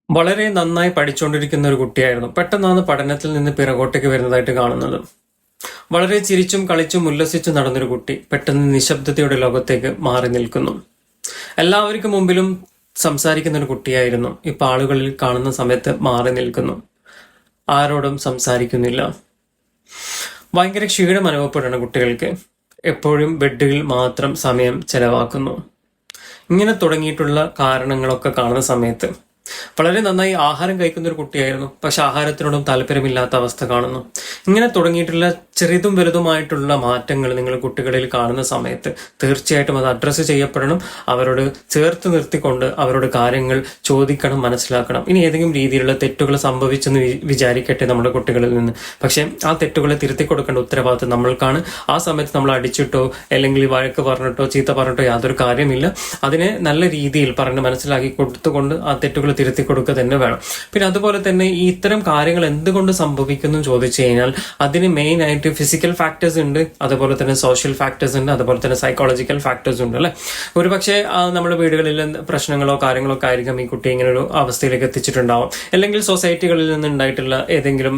വളരെ നന്നായി പഠിച്ചുകൊണ്ടിരിക്കുന്ന ഒരു കുട്ടിയായിരുന്നു. പെട്ടെന്നാണ് പഠനത്തിൽ നിന്ന് പിറകോട്ടേക്ക് വരുന്നതായിട്ട് കാണുന്നത്. വളരെ ചിരിച്ചും കളിച്ചും ഉല്ലസിച്ചും നടന്നൊരു കുട്ടി പെട്ടെന്ന് നിശബ്ദതയുടെ ലോകത്തേക്ക് മാറി നിൽക്കുന്നു. എല്ലാവർക്കും മുമ്പിലും സംസാരിക്കുന്ന ഒരു കുട്ടിയായിരുന്നു. ഇപ്പൊ ആളുകളിൽ കാണുന്ന സമയത്ത് മാറി നിൽക്കുന്നു. ആരോടും സംസാരിക്കുന്നില്ല. ഭയങ്കര ക്ഷീണം അനുഭവപ്പെടുന്ന കുട്ടികൾക്ക്. എപ്പോഴും ബെഡുകളിൽ മാത്രം സമയം ചെലവാക്കുന്നു. ഇങ്ങനെ തുടങ്ങിയിട്ടുള്ള കാരണങ്ങളൊക്കെ കാണുന്ന സമയത്ത് വളരെ നന്നായി ആഹാരം കഴിക്കുന്ന ഒരു കുട്ടിയായിരുന്നു. പക്ഷെ ആഹാരത്തിനോടും താല്പര്യമില്ലാത്ത അവസ്ഥ കാണുന്നു. ഇങ്ങനെ തുടങ്ങിയിട്ടുള്ള ചെറുതും വലുതുമായിട്ടുള്ള മാറ്റങ്ങൾ നിങ്ങൾ കുട്ടികളിൽ കാണുന്ന സമയത്ത് തീർച്ചയായിട്ടും അത് അഡ്രസ്സ് ചെയ്യപ്പെടണം. അവരോട് ചേർത്ത് നിർത്തിക്കൊണ്ട് അവരോട് കാര്യങ്ങൾ ചോദിക്കണം, മനസ്സിലാക്കണം. ഇനി ഏതെങ്കിലും രീതിയിലുള്ള തെറ്റുകൾ സംഭവിച്ചെന്ന് വിചാരിക്കട്ടെ നമ്മുടെ കുട്ടികളിൽ നിന്ന്. പക്ഷെ ആ തെറ്റുകളെ തിരുത്തി കൊടുക്കേണ്ട ഉത്തരവാദിത്വം നമ്മൾക്കാണ്. ആ സമയത്ത് നമ്മൾ അടിച്ചിട്ടോ അല്ലെങ്കിൽ വഴക്ക് പറഞ്ഞിട്ടോ ചീത്ത പറഞ്ഞിട്ടോ യാതൊരു കാര്യമില്ല. അതിനെ നല്ല രീതിയിൽ പറഞ്ഞ് മനസ്സിലാക്കി കൊടുത്തുകൊണ്ട് ആ തെറ്റുകൾ തിരുത്തി കൊടുക്കുക തന്നെ വേണം. പിന്നെ അതുപോലെ തന്നെ ഈ ഇത്തരം കാര്യങ്ങൾ എന്തുകൊണ്ട് സംഭവിക്കുന്നു ചോദിച്ചു കഴിഞ്ഞാൽ അതിന് മെയിൻ ആയിട്ട് ഫിസിക്കൽ ഫാക്ടേഴ്സ് ഉണ്ട്, അതുപോലെ തന്നെ സോഷ്യൽ ഫാക്ടേഴ്സ് ഉണ്ട്, അതുപോലെ തന്നെ സൈക്കോളജിക്കൽ ഫാക്ടേഴ്സ് ഉണ്ട് അല്ലെ. ഒരു പക്ഷേ നമ്മുടെ വീടുകളിൽ പ്രശ്നങ്ങളോ കാര്യങ്ങളോ ഒക്കെ ആയിരിക്കും ഈ കുട്ടി ഇങ്ങനെ ഒരു അവസ്ഥയിലേക്ക് എത്തിച്ചിട്ടുണ്ടാവും. അല്ലെങ്കിൽ സൊസൈറ്റികളിൽ നിന്നുണ്ടായിട്ടുള്ള ഏതെങ്കിലും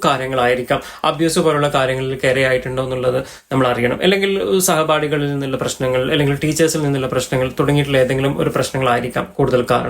കാര്യങ്ങളായിരിക്കാം. അബ്യൂസ് പോലുള്ള കാര്യങ്ങളിൽ കയറിയായിട്ടുണ്ടോ എന്നുള്ളത് നമ്മൾ അറിയണം. അല്ലെങ്കിൽ സഹപാഠികളിൽ നിന്നുള്ള പ്രശ്നങ്ങൾ, അല്ലെങ്കിൽ ടീച്ചേഴ്സിൽ നിന്നുള്ള പ്രശ്നങ്ങൾ തുടങ്ങിയിട്ടുള്ള ഏതെങ്കിലും ഒരു പ്രശ്നങ്ങളായിരിക്കാം കൂടുതൽ കാരണം.